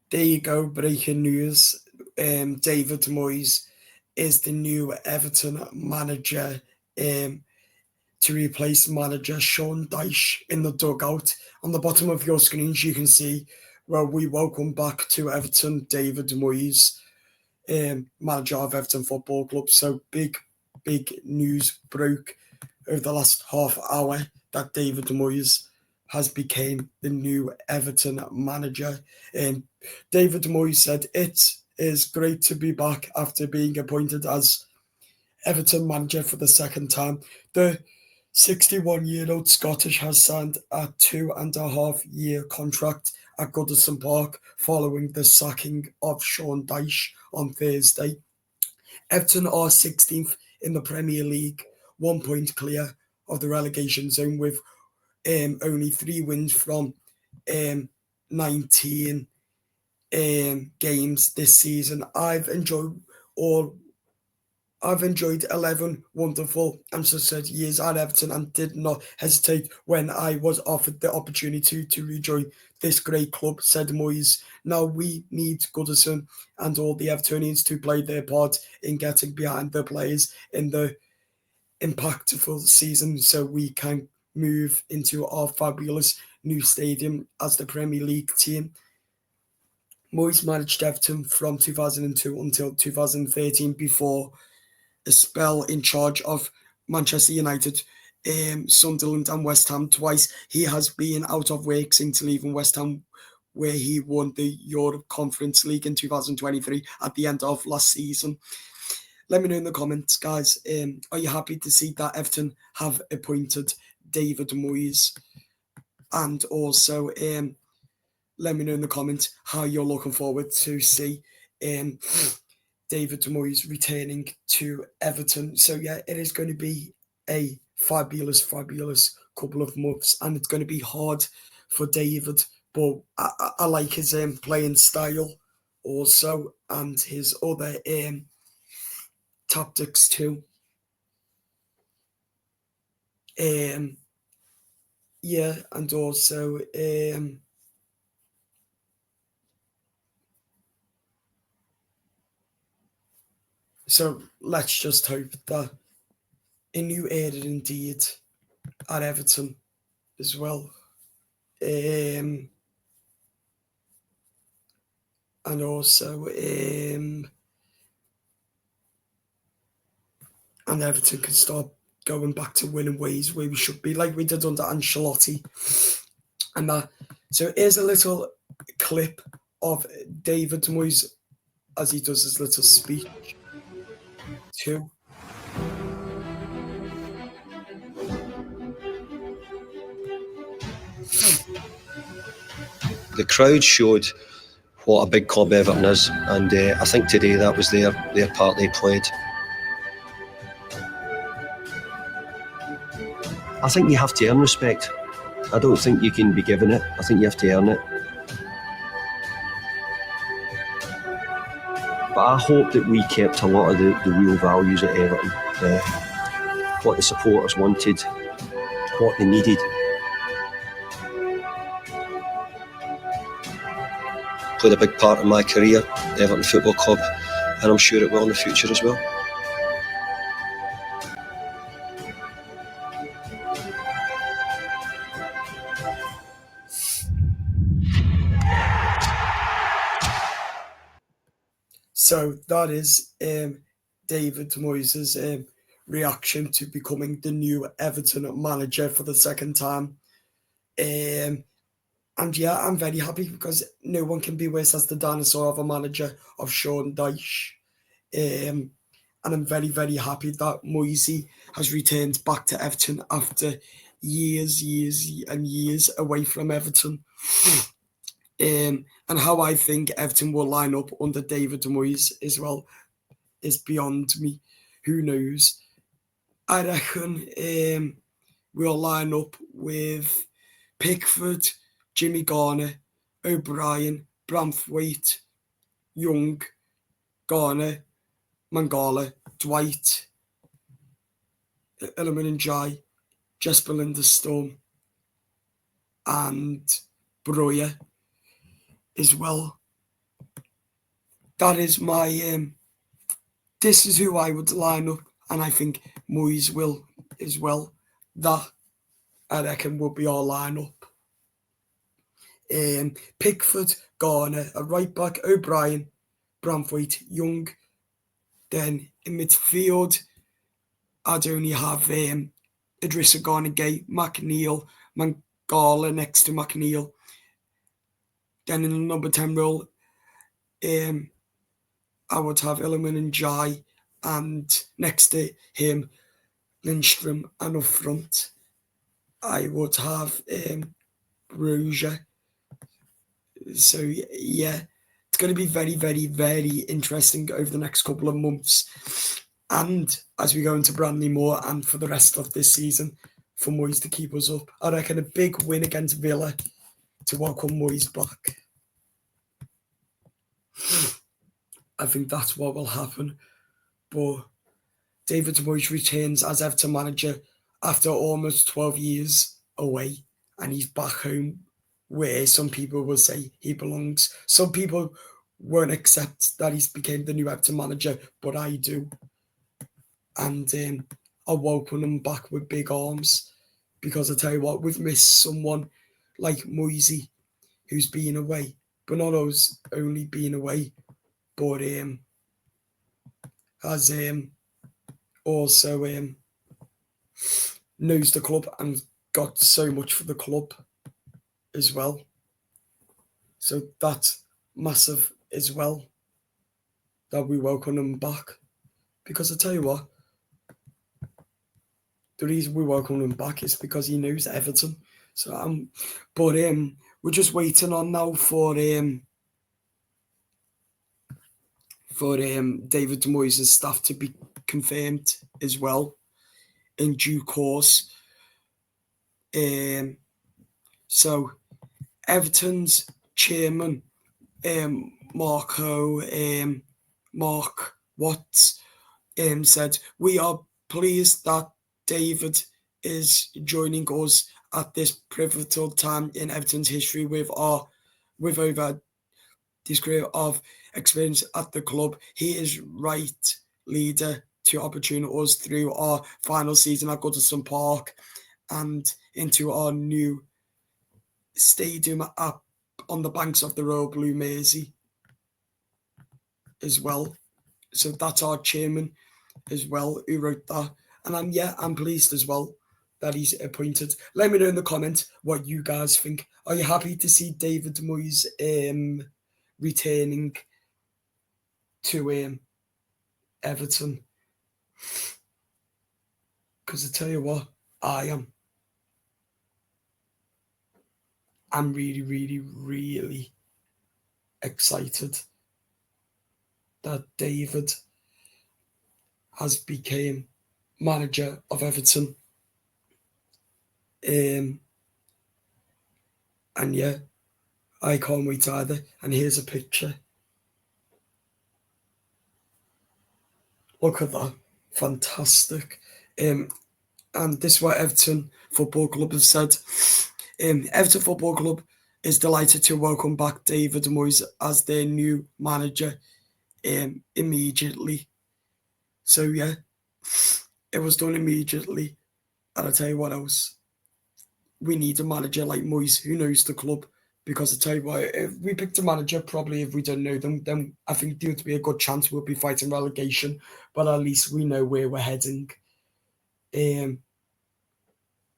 There you go, breaking news. David Moyes is the new Everton manager to replace manager Sean Dyche in the dugout. On the bottom of your screens, you can see, well, we welcome back to Everton David Moyes, manager of Everton Football Club. So big news broke over the last half hour that David Moyes has become the new Everton manager. David Moyes said, "It is great to be back after being appointed as Everton manager for the second time." The 61-year-old Scottish has signed a 2.5-year contract at Goodison Park following the sacking of Sean Dyche on Thursday. Everton are 16th in the Premier League, 1 point clear of the relegation zone, with only 3 wins from 19 games this season. I've enjoyed 11 wonderful and successful years at Everton and did not hesitate when I was offered the opportunity to rejoin this great club, said Moyes. Now we need Goodison and all the Evertonians to play their part in getting behind the players in the impactful season so we can move into our fabulous new stadium as the Premier League team. Moyes managed Everton from 2002 until 2013 before a spell in charge of Manchester United, Sunderland and West Ham twice. He has been out of work since leaving West Ham, where he won the Europe Conference League in 2023 at the end of last season. Let me know in the comments, guys. Are you happy to see that Everton have appointed David Moyes? And also, let me know in the comments how you're looking forward to see David Moyes returning to Everton. So yeah, it is going to be a fabulous couple of months, and it's going to be hard for David, but I like his playing style also and his other tactics too. Yeah, and also so let's just hope that a new era indeed at Everton as well. And also and Everton can start going back to winning ways where we should be, like we did under Ancelotti. And that. So here's a little clip of David Moyes as he does his little speech too. The crowd showed what a big club Everton is, and I think today that was their part they played. I think you have to earn respect. I don't think you can be given it. I think you have to earn it. But I hope that we kept a lot of the real values at Everton, what the supporters wanted, what they needed. Played a big part in my career, Everton Football Club, and I'm sure it will in the future as well. So that is David Moyes' reaction to becoming the new Everton manager for the second time. And yeah, I'm very happy because no one can be worse as the dinosaur of a manager of Sean Dyche. And I'm very happy that Moyes has returned back to Everton after years and years away from Everton. And how I think Everton will line up under David Moyes as well is beyond me. Who knows? I reckon we'll line up with Pickford, Jimmy Garner, O'Brien, Braithwaite, Young, Garner, Mangala, Dwight, Iliman Njai, Jesper Lindstrom, and Breuer as well. that is my this is who I would line up, and I think Moyes will as well. That I reckon will be our lineup. Pickford, Garner, a right back, O'Brien, Branthwaite, Young. Then in midfield, I'd only have Idrissa Gana Gay, McNeil, Mangala next to McNeil. Then in the number 10 role, I would have Illiman and Jai, and next to him, Lindstrom, and up front, I would have Roja. So, yeah, it's going to be very, very, very interesting over the next couple of months. And as we go into Bradley Moore and for the rest of this season, for Moyes to keep us up. I reckon a big win against Villa to welcome Moyes back. I think that's what will happen. But David Moyes returns as Everton manager after almost 12 years away, and he's back home where some people will say he belongs. Some people won't accept that he's became the new Everton manager, but I do. And I'll welcome him back with big arms, because I tell you what, we've missed someone like Moyes, who's been away, but not only been away, but has also knows the club and got so much for the club as well. So that's massive as well, that we welcome him back. Because I tell you what, the reason we welcome him back is because he knows Everton. So but we're just waiting on now for David Moyes' staff to be confirmed as well in due course. So Everton's chairman, Mark Watts, said, "We are pleased that David is joining us at this pivotal time in Everton's history with over his career of experience at the club. He is right leader to opportune us through our final season at Goodison Park and into our new stadium on the banks of the Royal Blue Mersey as well." So that's our chairman as well who wrote that. And I'm pleased as well that he's appointed. Let me know in the comments what you guys think. Are you happy to see David Moyes returning to Everton? Because I tell you what, I am. I'm really, really, really excited that David has become manager of Everton. And yeah, I can't wait either. And here's a picture. Look at that. Fantastic. And this is what Everton Football Club has said. Everton Football Club is delighted to welcome back David Moyes as their new manager immediately. So yeah, it was done immediately. And I tell you what else, we need a manager like Moyes who knows the club. Because I tell you what, if we picked a manager, probably if we don't know them, then I think there would be a good chance we'll be fighting relegation. But at least we know where we're heading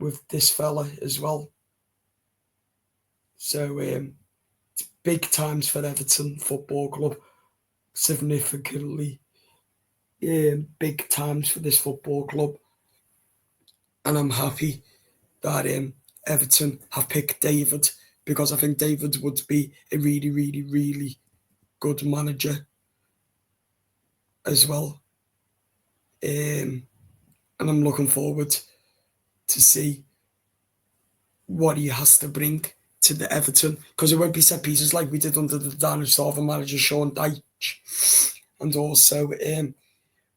with this fella as well. So it's big times for Everton Football Club. Significantly big times for this football club. And I'm happy that Everton have picked David, because I think David would be a really, really, really good manager as well. And I'm looking forward to see what he has to bring to the Everton, because it won't be set pieces like we did under the dinosaur manager Sean Dyche. And also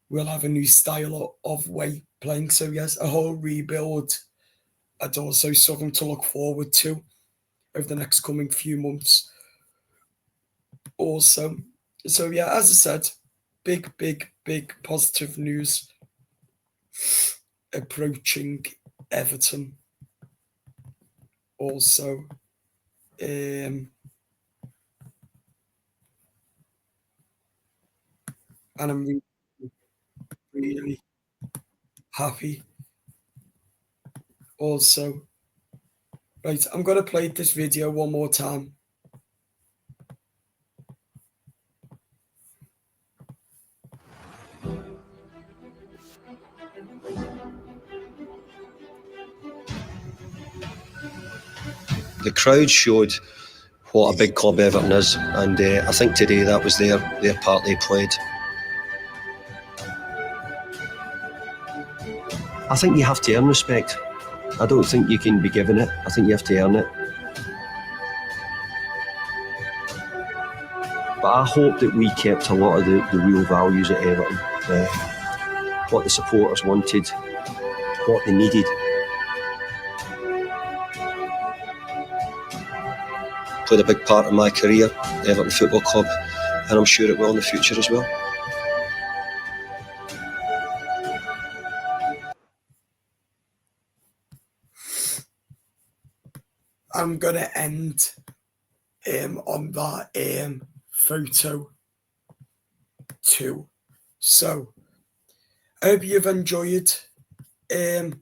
we'll have a new style of way playing. So yes, a whole rebuild, and also something to look forward to over the next coming few months. Also, So yeah, as I said, big positive news approaching Everton. Also, and I'm really happy. Also, right, I'm gonna play this video one more time. The crowd showed what a big club Everton is, and I think today that was their part they played. I think you have to earn respect. I don't think you can be given it. I think you have to earn it. But I hope that we kept a lot of the real values at Everton, what the supporters wanted, what they needed. Played a big part in my career, Everton Football Club, and I'm sure it will in the future as well. I'm gonna end on that photo too. So I hope you've enjoyed the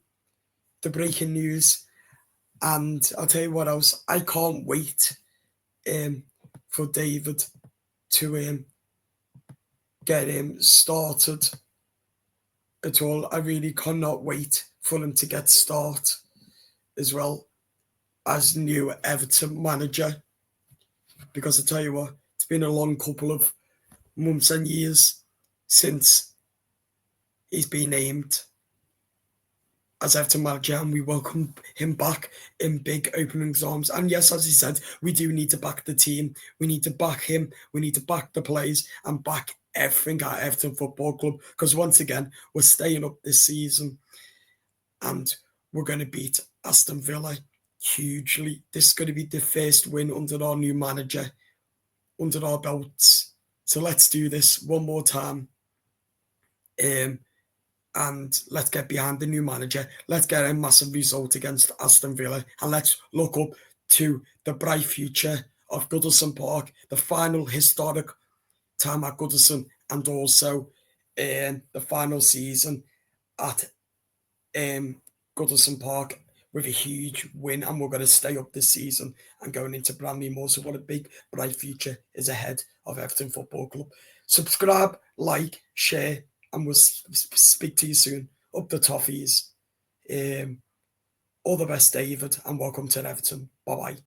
breaking news, and I'll tell you what else. I can't wait for David to get him started at all. I really cannot wait for him to get started as well as new Everton manager, because I tell you what, it's been a long couple of months and years since he's been named as Everton manager, and we welcome him back in big opening arms. And yes, as he said, we do need to back the team. We need to back him. We need to back the players and back everything at Everton Football Club, because once again, we're staying up this season and we're going to beat Aston Villa hugely. This is going to be the first win under our new manager, under our belts. So let's do this one more time. And let's get behind the new manager. Let's get a massive result against Aston Villa, and let's look up to the bright future of Goodison Park, the final historic time at Goodison, and also the final season at Goodison Park with a huge win. And we're going to stay up this season and going into Bramley Moor. So what a big bright future is ahead of Everton Football Club. Subscribe, like, share, and we'll speak to you soon. Up the toffees. All the best, David, and welcome to Everton. Bye-bye.